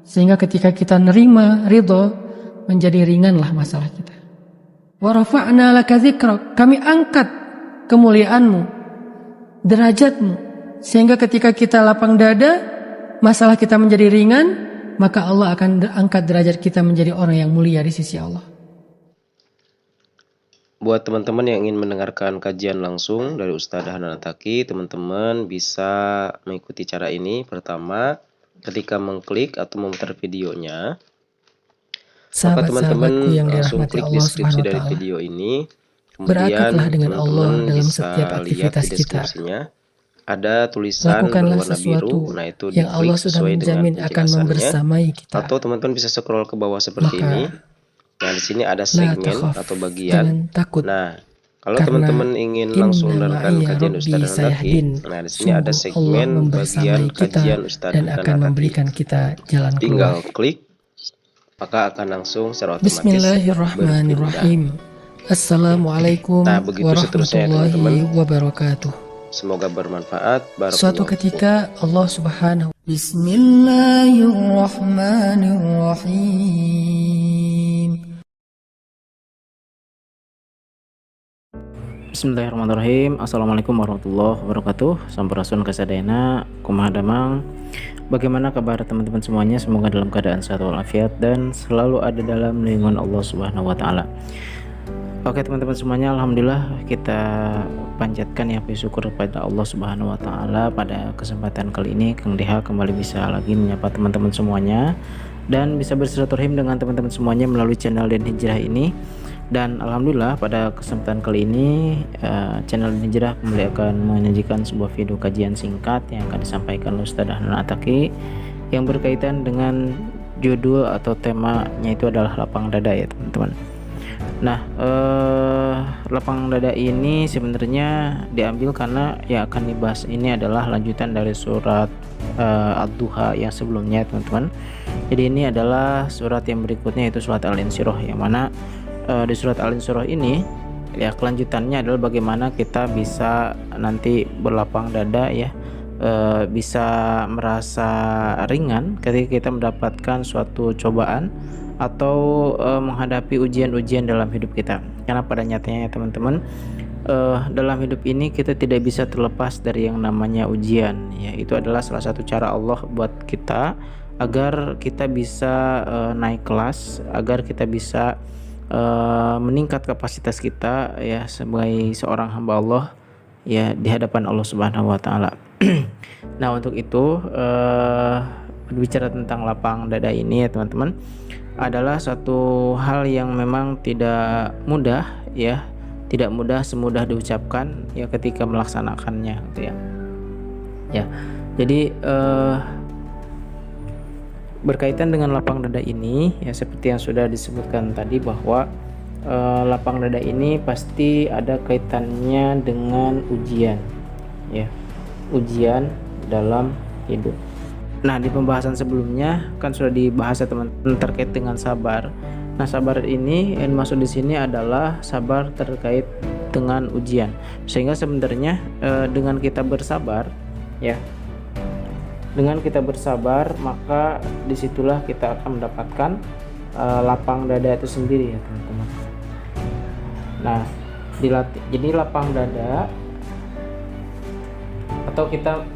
Sehingga ketika kita nerima ridho, menjadi ringanlah masalah kita. Wa rafa'na laka dzikrak, kami angkat kemuliaanmu, derajatmu, sehingga ketika kita lapang dada, masalah kita menjadi ringan, maka Allah akan angkat derajat kita menjadi orang yang mulia di sisi Allah. Buat teman-teman yang ingin mendengarkan kajian langsung dari Ustadz Hanan Attaqi, teman-teman bisa mengikuti cara ini. Pertama, ketika mengklik atau memutar videonya, maka teman-teman langsung klik deskripsi dari video ini. Kemudian teman-teman bisa lihat di deskripsinya ada tulisan berwarna biru, nah itu diklik sesuai dengan penjelasannya. Atau teman-teman bisa scroll ke bawah seperti ini. Nah, di sini ada segmen atau bagian. Nah, kalau teman-teman ingin langsung mendengarkan kajian Ustadz Hanan Attaqi, nah di sini ada segmen bagian kajian Ustadz Hanan Attaqi. Tinggal klik, maka akan langsung secara otomatis Bismillahirrahmanirrahim. Assalamualaikum warahmatullahi wabarakatuh. Semoga bermanfaat. Suatu ketika Allah Subhanahu Bismillahirrahmanirrahim. Bismillahirrahmanirrahim. Assalamualaikum warahmatullahi wabarakatuh. Sampurasun kasadayana, kumaha damang. Bagaimana kabar teman-teman semuanya? Semoga dalam keadaan sehat walafiat dan selalu ada dalam lindungan Allah Subhanahu wa taala. Oke teman-teman semuanya, alhamdulillah kita panjatkan ya puji syukur kepada Allah Subhanahu wa taala pada kesempatan kali ini Kang Deha kembali bisa lagi menyapa teman-teman semuanya dan bisa bersilaturahim dengan teman-teman semuanya melalui channel Den Hijrah ini. Dan alhamdulillah pada kesempatan kali ini channel Den Hijrah kembali akan menyajikan sebuah video kajian singkat yang akan disampaikan oleh Ustadz Hanan Attaqi yang berkaitan dengan judul atau temanya itu adalah lapang dada ya teman-teman. Nah, lapang dada ini sebenarnya diambil karena yang akan dibahas ini adalah lanjutan dari surat Ad-Duha yang sebelumnya teman-teman. Jadi ini adalah surat yang berikutnya yaitu surat Al-Insyirah, yang mana di surat Al-Insyirah ini ya kelanjutannya adalah bagaimana kita bisa nanti berlapang dada ya, bisa merasa ringan ketika kita mendapatkan suatu cobaan atau menghadapi ujian-ujian dalam hidup kita. Karena pada nyatanya ya teman-teman, dalam hidup ini kita tidak bisa terlepas dari yang namanya ujian ya. Itu adalah salah satu cara Allah buat kita agar kita bisa naik kelas, agar kita bisa meningkat kapasitas kita ya sebagai seorang hamba Allah ya di hadapan Allah Subhanahu wa taala. Nah, untuk itu berbicara tentang lapang dada ini ya teman-teman, adalah satu hal yang memang tidak mudah ya, tidak mudah semudah diucapkan ya ketika melaksanakannya gitu ya. Ya. Jadi berkaitan dengan lapang dada ini ya seperti yang sudah disebutkan tadi bahwa lapang dada ini pasti ada kaitannya dengan ujian ya. Ujian dalam hidup. Nah, di pembahasan sebelumnya kan sudah dibahas ya teman-teman terkait dengan sabar. Nah, sabar ini yang maksud di sini adalah sabar terkait dengan ujian. Sehingga sebenarnya dengan kita bersabar ya, dengan kita bersabar maka disitulah kita akan mendapatkan lapang dada itu sendiri ya teman-teman. Nah, jadi lapang dada atau kita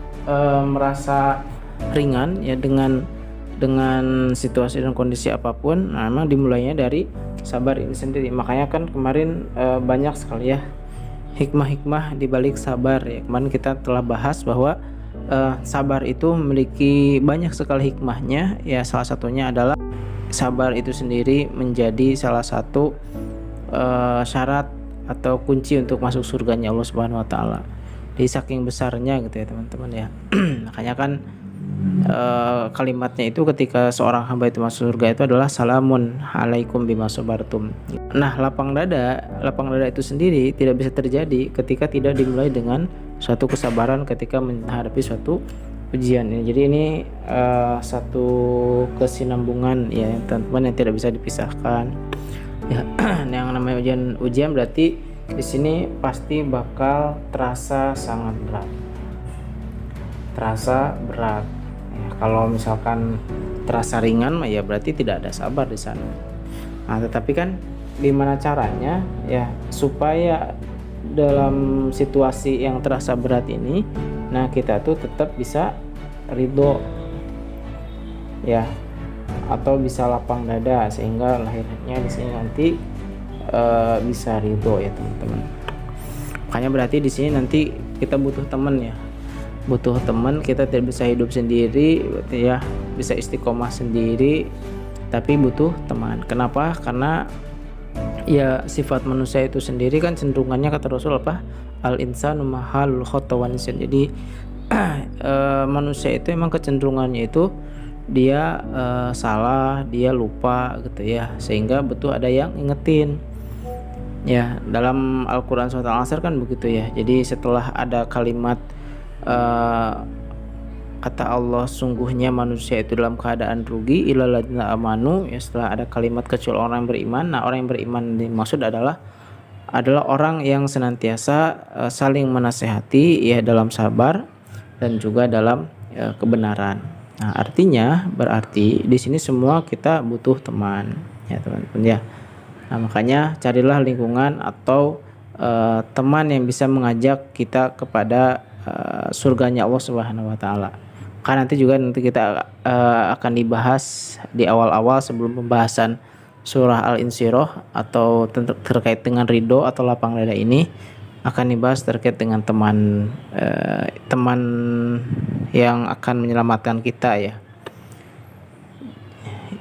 merasa ringan ya dengan situasi dan kondisi apapun. Nah, memang dimulainya dari sabar ini sendiri. Makanya kan kemarin banyak sekali ya hikmah-hikmah di balik sabar ya. Kemarin kita telah bahas bahwa sabar itu memiliki banyak sekali hikmahnya ya. Salah satunya adalah sabar itu sendiri menjadi salah satu syarat atau kunci untuk masuk surganya Allah Subhanahu wa taala. Di saking besarnya gitu ya teman-teman ya. Makanya kan kalimatnya itu ketika seorang hamba itu masuk surga itu adalah salamun alaikum bima sabartum. Nah, lapang dada itu sendiri tidak bisa terjadi ketika tidak dimulai dengan suatu kesabaran ketika menghadapi suatu ujian. Jadi ini satu kesinambungan ya teman-teman yang tidak bisa dipisahkan. Ya, yang namanya ujian berarti di sini pasti bakal terasa sangat berat. Ya, kalau misalkan terasa ringan, ya berarti tidak ada sabar di sana. Nah, tetapi kan gimana caranya ya supaya dalam situasi yang terasa berat ini, nah kita tuh tetap bisa ridho ya, atau bisa lapang dada sehingga lahirnya di sini nanti bisa ridho ya teman-teman. Makanya berarti di sini nanti kita butuh teman ya, butuh teman. Kita tidak bisa hidup sendiri ya, bisa istiqomah sendiri, tapi butuh teman. Kenapa? Karena ya sifat manusia itu sendiri kan cenderungannya, kata Rasul apa, al insanu mahalul khata wan nisyan. Jadi manusia itu emang kecenderungannya itu dia salah, dia lupa gitu ya, sehingga butuh ada yang ingetin ya. Dalam Al-Quran surat Al-Asr kan begitu ya. Jadi setelah ada kalimat kata Allah, sungguhnya manusia itu dalam keadaan rugi illal ladzina amanu ya, setelah ada kalimat kecuali orang yang beriman. Nah, orang yang beriman dimaksud adalah orang yang senantiasa saling menasehati ya, dalam sabar dan juga dalam kebenaran. Nah, artinya berarti di sini semua kita butuh teman ya teman-teman ya. Nah, makanya carilah lingkungan atau teman yang bisa mengajak kita kepada surganya Allah Subhanahu wa taala. Karena nanti kita akan dibahas di awal-awal sebelum pembahasan surah Al-Insyirah atau terkait dengan ridho atau lapang dada ini, akan dibahas terkait dengan teman yang akan menyelamatkan kita ya,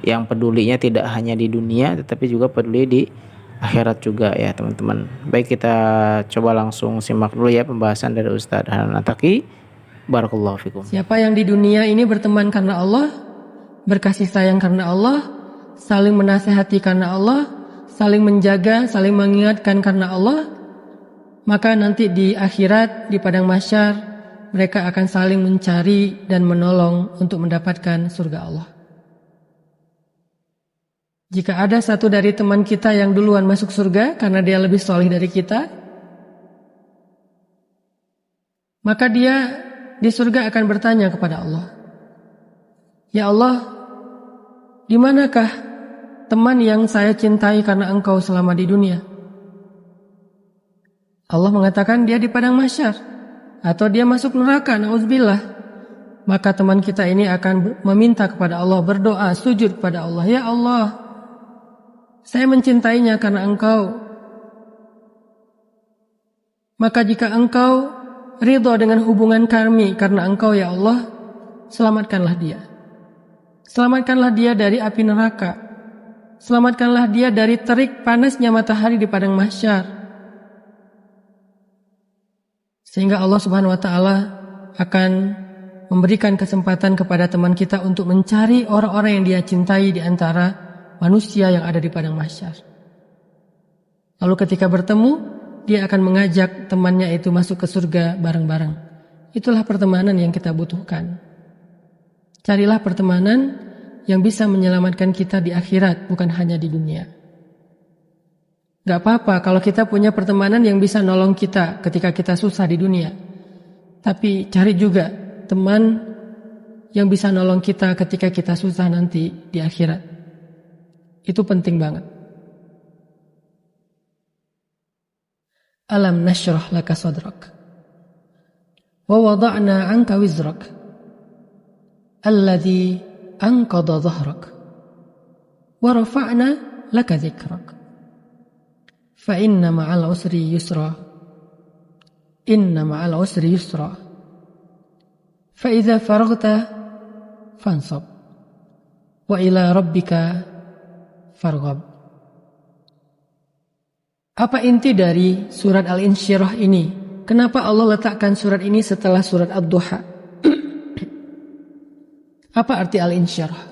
yang pedulinya tidak hanya di dunia tetapi juga peduli di akhirat juga ya teman-teman. Baik, kita coba langsung simak dulu ya pembahasan dari Ustadz Hanan Attaqi. Barakallahu fikum. Siapa yang di dunia ini berteman karena Allah, berkasih sayang karena Allah, saling menasehati karena Allah, saling menjaga, saling mengingatkan karena Allah, maka nanti di akhirat, di padang mahsyar, mereka akan saling mencari dan menolong untuk mendapatkan surga Allah. Jika ada satu dari teman kita yang duluan masuk surga karena dia lebih soleh dari kita, maka dia di surga akan bertanya kepada Allah, ya Allah, di manakah teman yang saya cintai karena Engkau selama di dunia? Allah mengatakan dia di padang mahsyar, atau dia masuk neraka, na'udzubillah. Maka teman kita ini akan meminta kepada Allah, berdoa, sujud kepada Allah, ya Allah, saya mencintainya karena Engkau. Maka jika Engkau ridho dengan hubungan kami karena Engkau ya Allah, selamatkanlah dia. Selamatkanlah dia dari api neraka. Selamatkanlah dia dari terik panasnya matahari di padang mahsyar. Sehingga Allah Subhanahu wa taala akan memberikan kesempatan kepada teman kita untuk mencari orang-orang yang dia cintai di antara manusia yang ada di padang mahsyar. Lalu ketika bertemu, dia akan mengajak temannya itu masuk ke surga bareng-bareng. Itulah pertemanan yang kita butuhkan. Carilah pertemanan yang bisa menyelamatkan kita di akhirat, bukan hanya di dunia. Gak apa-apa kalau kita punya pertemanan yang bisa nolong kita ketika kita susah di dunia. Tapi cari juga teman yang bisa nolong kita ketika kita susah nanti di akhirat. Itu penting banget. Alam nashrah laka sadrak wa wada'na 'anka wizrak alladhi anqadha dhahrak wa rafa'na laka dhikrak fa inna ma'al usri yusra inna ma'al usri yusra fa idza faraghta fansab wa ila rabbika farghab. Apa inti dari surat Al-Insyirah ini? Kenapa Allah letakkan surat ini setelah surat Ad-Duha? Apa arti Al-Insyirah?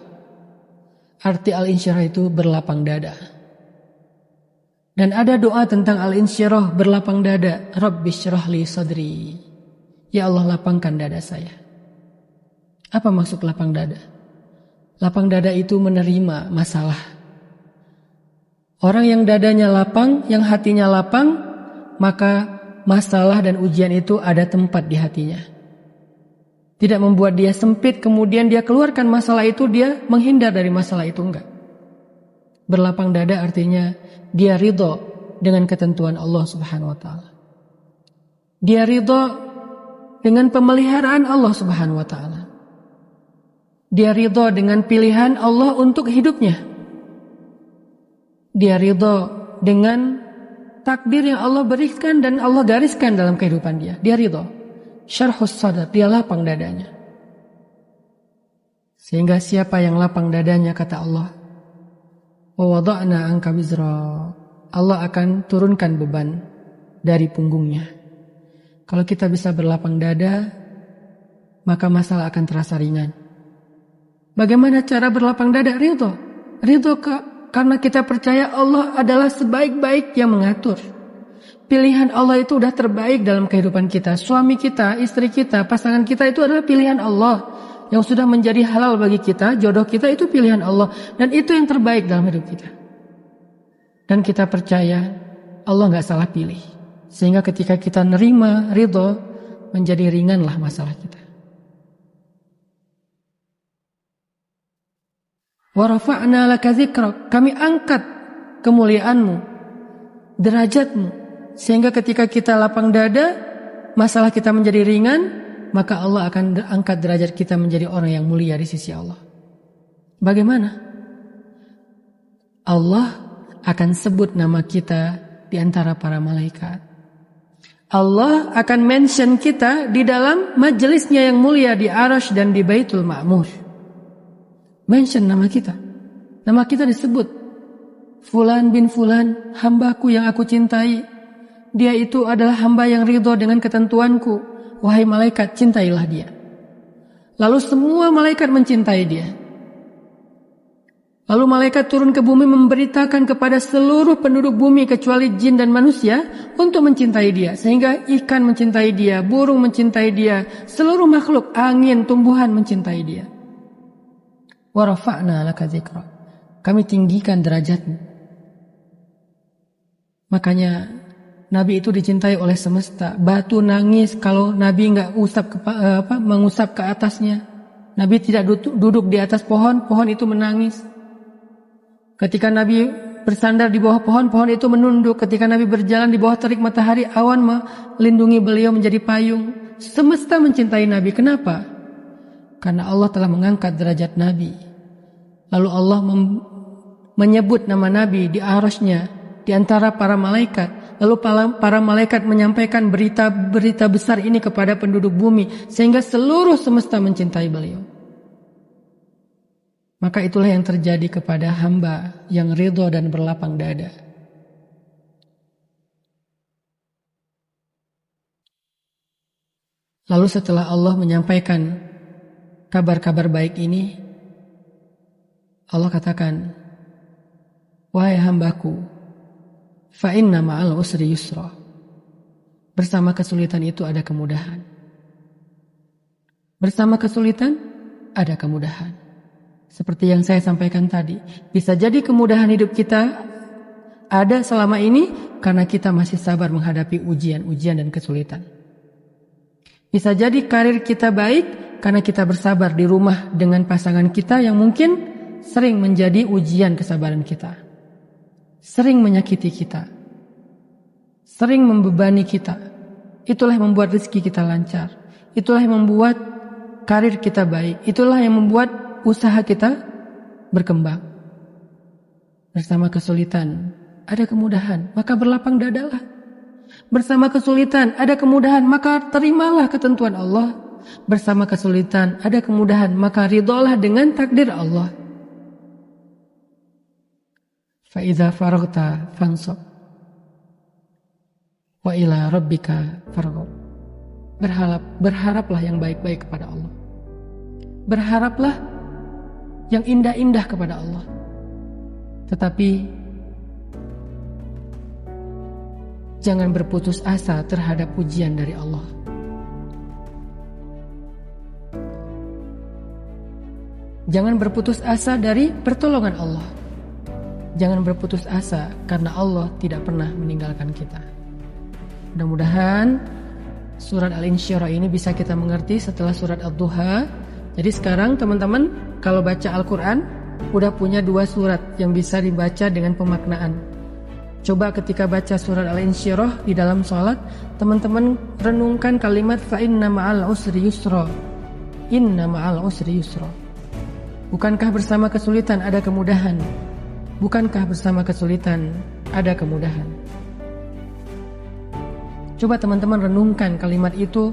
Arti Al-Insyirah itu berlapang dada. Dan ada doa tentang Al-Insyirah, berlapang dada. Rabbi syrah li sadri. Ya Allah, lapangkan dada saya. Apa maksud lapang dada? Lapang dada itu menerima masalah. Orang yang dadanya lapang, yang hatinya lapang, maka masalah dan ujian itu ada tempat di hatinya. Tidak membuat dia sempit, kemudian dia keluarkan masalah itu, dia menghindar dari masalah itu, enggak. Berlapang dada artinya dia ridho dengan ketentuan Allah Subhanahu wa taala. Dia ridho dengan pemeliharaan Allah Subhanahu wa taala. Dia ridho dengan pilihan Allah untuk hidupnya. Dia ridho dengan takdir yang Allah berikan dan Allah gariskan dalam kehidupan dia. Dia ridho. Syarhus sadar, dia lapang dadanya. Sehingga siapa yang lapang dadanya, kata Allah, wa wada'na anka wizra, Allah akan turunkan beban dari punggungnya. Kalau kita bisa berlapang dada, maka masalah akan terasa ringan. Bagaimana cara berlapang dada? Ridho. Ridho karena kita percaya Allah adalah sebaik-baik yang mengatur. Pilihan Allah itu udah terbaik dalam kehidupan kita. Suami kita, istri kita, pasangan kita itu adalah pilihan Allah yang sudah menjadi halal bagi kita. Jodoh kita itu pilihan Allah, dan itu yang terbaik dalam hidup kita. Dan kita percaya Allah gak salah pilih. Sehingga ketika kita nerima ridho, menjadi ringanlah masalah kita. Wa rafa'na laka dzikrak, kami angkat kemuliaanmu, derajatmu. Sehingga ketika kita lapang dada, masalah kita menjadi ringan, maka Allah akan angkat derajat kita menjadi orang yang mulia di sisi Allah. Bagaimana? Allah akan sebut nama kita di antara para malaikat. Allah akan mention kita di dalam majelisnya yang mulia di Arasy dan di Baitul Ma'mur. Mention nama kita. Nama kita disebut. Fulan bin Fulan, hambaku yang aku cintai. Dia itu adalah hamba yang ridho dengan ketentuanku. Wahai malaikat, cintailah dia. Lalu semua malaikat mencintai dia. Lalu malaikat turun ke bumi memberitakan kepada seluruh penduduk bumi kecuali jin dan manusia untuk mencintai dia. Sehingga ikan mencintai dia, burung mencintai dia, seluruh makhluk, angin, tumbuhan mencintai dia. Wa rafa'na laka dzikrak, kami tinggikan derajatmu. Makanya Nabi itu dicintai oleh semesta. Batu nangis kalau Nabi nggak mengusap ke atasnya. Nabi tidak duduk di atas pohon, pohon itu menangis. Ketika Nabi bersandar di bawah pohon, pohon itu menunduk. Ketika Nabi berjalan di bawah terik matahari, awan melindungi beliau menjadi payung. Semesta mencintai Nabi. Kenapa? Karena Allah telah mengangkat derajat Nabi. Lalu Allah menyebut nama Nabi di arasy-Nya, di antara para malaikat. Lalu para malaikat menyampaikan berita besar ini kepada penduduk bumi, sehingga seluruh semesta mencintai beliau. Maka itulah yang terjadi kepada hamba yang ridho dan berlapang dada. Lalu setelah Allah menyampaikan kabar-kabar baik ini, Allah katakan, wahai hambaku, fa inna ma'al usri yusra. Bersama kesulitan itu ada kemudahan. Bersama kesulitan ada kemudahan. Seperti yang saya sampaikan tadi, bisa jadi kemudahan hidup kita ada selama ini karena kita masih sabar menghadapi ujian-ujian dan kesulitan. Bisa jadi karir kita baik karena kita bersabar di rumah dengan pasangan kita yang mungkin sering menjadi ujian kesabaran kita. Sering menyakiti kita, sering membebani kita. Itulah yang membuat rezeki kita lancar. Itulah yang membuat karir kita baik. Itulah yang membuat usaha kita berkembang. Bersama kesulitan ada kemudahan, maka berlapang dadalah. Bersama kesulitan ada kemudahan, maka terimalah ketentuan Allah. Bersama kesulitan ada kemudahan, maka ridholah dengan takdir Allah. Fa'idha faraghta fansab wa ila rabbika farghab. Berharaplah yang baik-baik kepada Allah. Berharaplah yang indah-indah kepada Allah. Tetapi jangan berputus asa terhadap ujian dari Allah. Jangan berputus asa dari pertolongan Allah. Jangan berputus asa karena Allah tidak pernah meninggalkan kita. Mudah-mudahan surat Al-Insyirah ini bisa kita mengerti setelah surat Ad-Duha. Jadi sekarang teman-teman kalau baca Al-Quran udah punya 2 surat yang bisa dibaca dengan pemaknaan. Coba ketika baca surat Al-Insyirah di dalam sholat, teman-teman renungkan kalimat fa inna ma'al usri yusra. Inna ma'al usri yusra. Bukankah bersama kesulitan ada kemudahan? Bukankah bersama kesulitan ada kemudahan? Coba teman-teman renungkan kalimat itu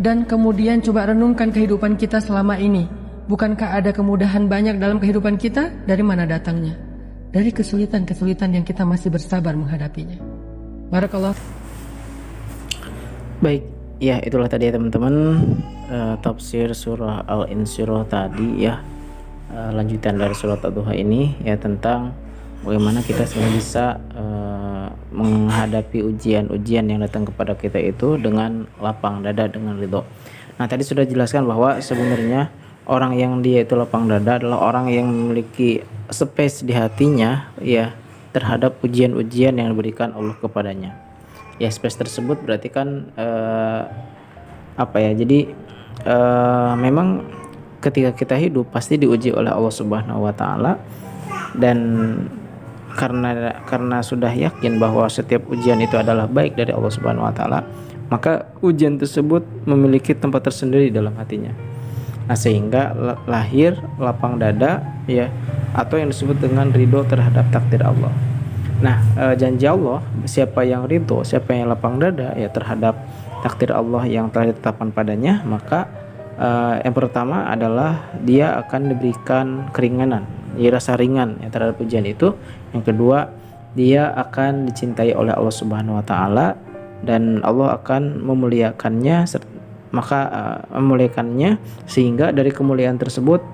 dan kemudian coba renungkan kehidupan kita selama ini. Bukankah ada kemudahan banyak dalam kehidupan kita? Dari mana datangnya? Dari kesulitan-kesulitan yang kita masih bersabar menghadapinya. Barakallah. Baik, ya itulah tadi ya teman-teman tafsir surah Al-Insyirah tadi ya, lanjutan dari surat Ad-Duha ini ya, tentang bagaimana kita sebenarnya bisa menghadapi ujian-ujian yang datang kepada kita itu dengan lapang dada, dengan ridho. Nah tadi sudah jelaskan bahwa sebenarnya orang yang dia itu lapang dada adalah orang yang memiliki space di hatinya ya terhadap ujian-ujian yang diberikan Allah kepadanya. Ya space tersebut berarti kan apa ya? Jadi memang ketika kita hidup pasti diuji oleh Allah Subhanahu wa taala, dan karena sudah yakin bahwa setiap ujian itu adalah baik dari Allah Subhanahu wa taala, maka ujian tersebut memiliki tempat tersendiri dalam hatinya. Nah, sehingga lahir lapang dada ya, atau yang disebut dengan ridho terhadap takdir Allah. Nah, janji Allah, siapa yang ridho, siapa yang lapang dada ya terhadap takdir Allah yang telah ditetapkan padanya, maka yang pertama adalah dia akan diberikan keringanan, rasa ringan ya terhadap ujian itu. Yang kedua, dia akan dicintai oleh Allah Subhanahu wa taala dan Allah akan memuliakannya, memuliakannya sehingga dari kemuliaan tersebut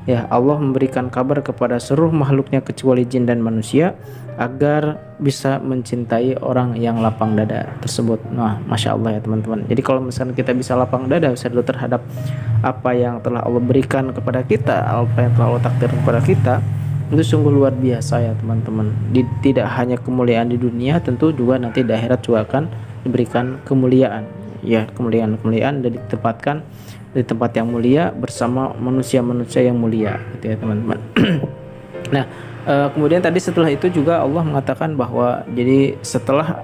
ya Allah memberikan kabar kepada seluruh makhluknya kecuali jin dan manusia agar bisa mencintai orang yang lapang dada tersebut. Nah, masya Allah ya teman-teman. Jadi kalau misalnya kita bisa lapang dada, bisa dulu terhadap apa yang telah Allah berikan kepada kita, apa yang telah Allah takdirkan kepada kita, itu sungguh luar biasa ya teman-teman. Tidak hanya kemuliaan di dunia, tentu juga nanti di akhirat juga akan diberikan kemuliaan ya, kemuliaan dan ditempatkan di tempat yang mulia bersama manusia-manusia yang mulia gitu ya teman-teman. Nah, kemudian tadi setelah itu juga Allah mengatakan bahwa jadi setelah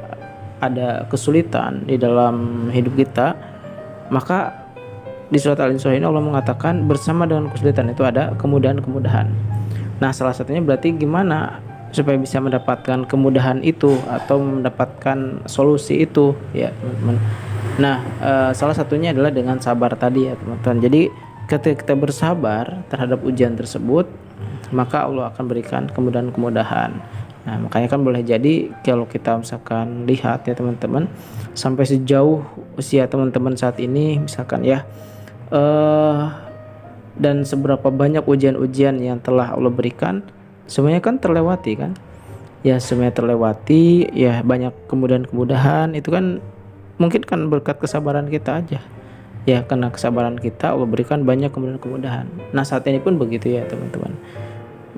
ada kesulitan di dalam hidup kita, maka di surat Al-Insyirah ini Allah mengatakan bersama dengan kesulitan itu ada kemudahan-kemudahan. Nah, salah satunya berarti gimana supaya bisa mendapatkan kemudahan itu atau mendapatkan solusi itu ya teman-teman. Nah, salah satunya adalah dengan sabar tadi ya teman-teman. Jadi ketika kita bersabar terhadap ujian tersebut, maka Allah akan berikan kemudahan-kemudahan. Nah, makanya kan boleh jadi kalau kita misalkan lihat ya teman-teman, sampai sejauh usia teman-teman saat ini misalkan ya, dan seberapa banyak ujian-ujian yang telah Allah berikan, semuanya kan terlewati kan? Ya semuanya terlewati, ya banyak kemudahan-kemudahan itu kan mungkin kan berkat kesabaran kita aja. Ya karena kesabaran kita Allah berikan banyak kemudahan-kemudahan. Nah saat ini pun begitu ya teman-teman.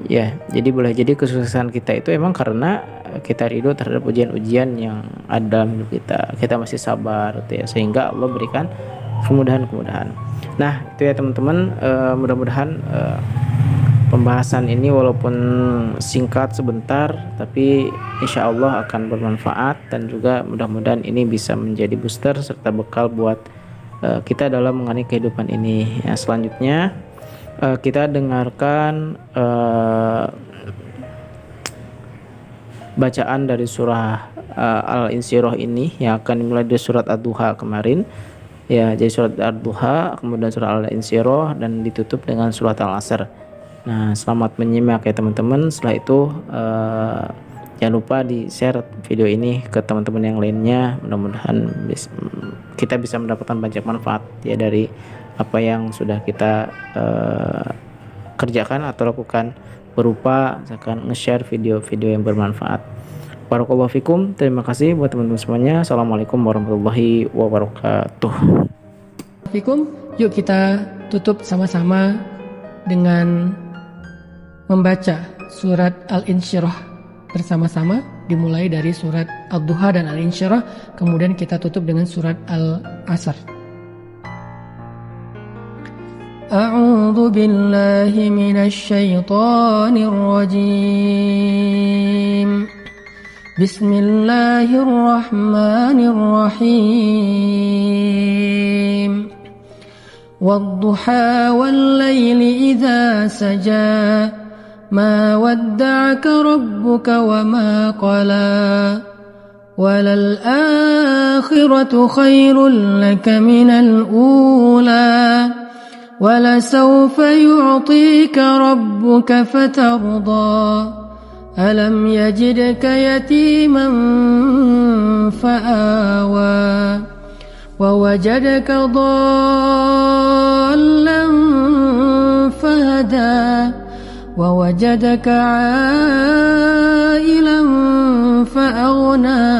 Ya jadi boleh jadi kesuksesan kita itu emang karena kita ridho terhadap ujian-ujian yang ada dalam hidup kita. Kita masih sabar gitu ya, sehingga Allah berikan kemudahan-kemudahan. Nah itu ya teman-teman, mudah-mudahan pembahasan ini walaupun singkat sebentar, tapi insya Allah akan bermanfaat dan juga mudah-mudahan ini bisa menjadi booster serta bekal buat kita dalam menjalani kehidupan ini. Ya, selanjutnya kita dengarkan bacaan dari surah Al-Insyirah ini yang akan dimulai dari surat Ad-Duha kemarin. Ya, jadi surat Ad-Duha, kemudian surah Al-Insyirah dan ditutup dengan surat Al-Asr. Nah, selamat menyimak ya teman-teman. Setelah itu jangan lupa di-share video ini ke teman-teman yang lainnya. Mudah-mudahan kita bisa mendapatkan banyak manfaat ya dari apa yang sudah kita kerjakan atau lakukan, berupa misalkan nge-share video-video yang bermanfaat. Barakallahu fikum. Terima kasih buat teman-teman semuanya. Assalamualaikum warahmatullahi wabarakatuh. Fikum. Yuk kita tutup sama-sama dengan membaca surat Al-Insyirah bersama-sama, dimulai dari surat Ad-Duha dan Al-Insyirah, kemudian kita tutup dengan surat Al-Asr. A'udzu billahi minasy syaithanir rajim. Bismillahirrahmanirrahim. Wad-duha wal-laili idza saja. ما ودعك ربك وما قلى وللآخرة خير لك من الأولى ولسوف يعطيك ربك فترضى ألم يجدك يتيما فآوى ووجدك ضالا فهدى ووجدك عائلا فأغنى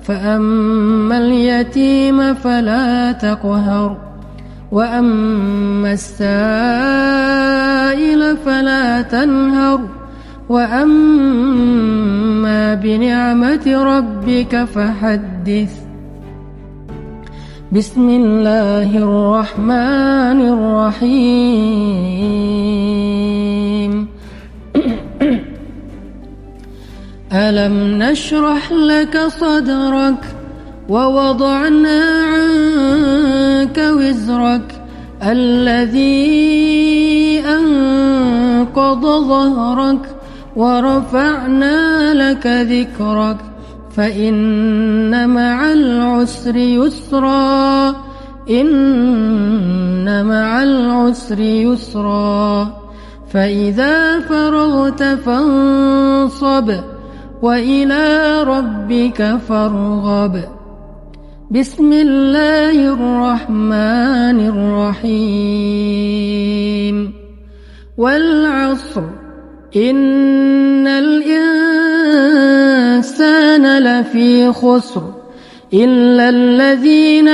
فأما اليتيم فلا تقهر وأما السائل فلا تنهر وأما بنعمة ربك فحدث بسم الله الرحمن الرحيم ألم نشرح لك صدرك ووضعنا عنك وزرك الذي أنقض ظهرك ورفعنا لك ذكرك فإن مع العسر يسرا إن مع العسر يسرا فإذا فرغت فانصب وإلى ربك فارغب بسم الله الرحمن الرحيم والعصر إن الإنسان لفي خسر إلا الذين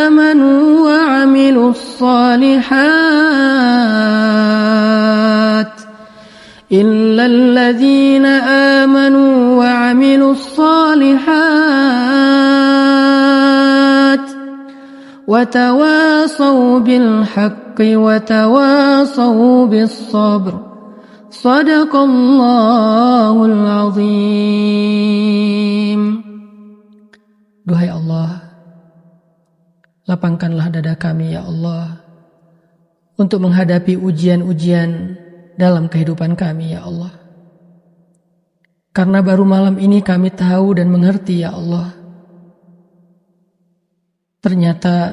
آمنوا وعملوا الصالحات إلا الذين آمنوا وعملوا الصالحات وتواصوا بالحق وتواصوا بالصبر صدق الله العظيم. Duhai Allah, lapangkanlah dada kami ya Allah untuk menghadapi ujian-ujian dalam kehidupan kami ya Allah. Karena baru malam ini kami tahu dan mengerti ya Allah, ternyata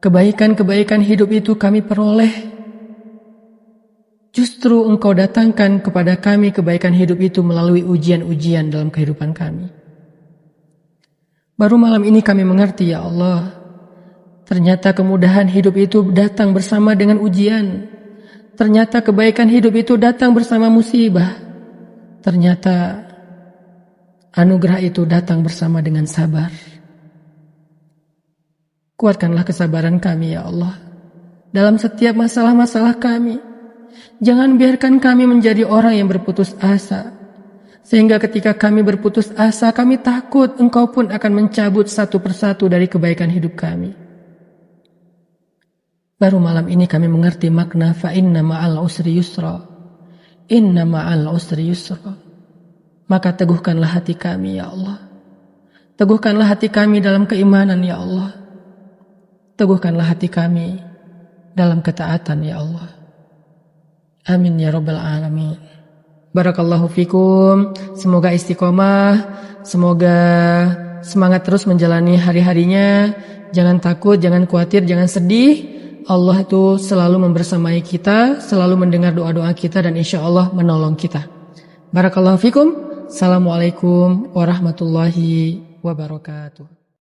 kebaikan-kebaikan hidup itu kami peroleh, justru Engkau datangkan kepada kami kebaikan hidup itu melalui ujian-ujian dalam kehidupan kami. Baru malam ini kami mengerti ya Allah, ternyata kemudahan hidup itu datang bersama dengan ujian. Ternyata kebaikan hidup itu datang bersama musibah. Ternyata anugerah itu datang bersama dengan sabar. Kuatkanlah kesabaran kami ya Allah dalam setiap masalah-masalah kami. Jangan biarkan kami menjadi orang yang berputus asa, sehingga ketika kami berputus asa, kami takut Engkau pun akan mencabut satu persatu dari kebaikan hidup kami. Baru malam ini kami mengerti makna fa inna ma'al usri yusra. Inna ma'al usri yusra. Maka teguhkanlah hati kami ya Allah. Teguhkanlah hati kami dalam keimanan ya Allah. Teguhkanlah hati kami dalam ketaatan ya Allah. Amin ya rabbal alamin. Barakallahu fikum. Semoga istiqomah, semoga semangat terus menjalani hari-harinya. Jangan takut, jangan khawatir, jangan sedih. Allah itu selalu membersamai kita, selalu mendengar doa-doa kita, dan insya Allah menolong kita. Barakallahu fikum. Assalamualaikum warahmatullahi wabarakatuh.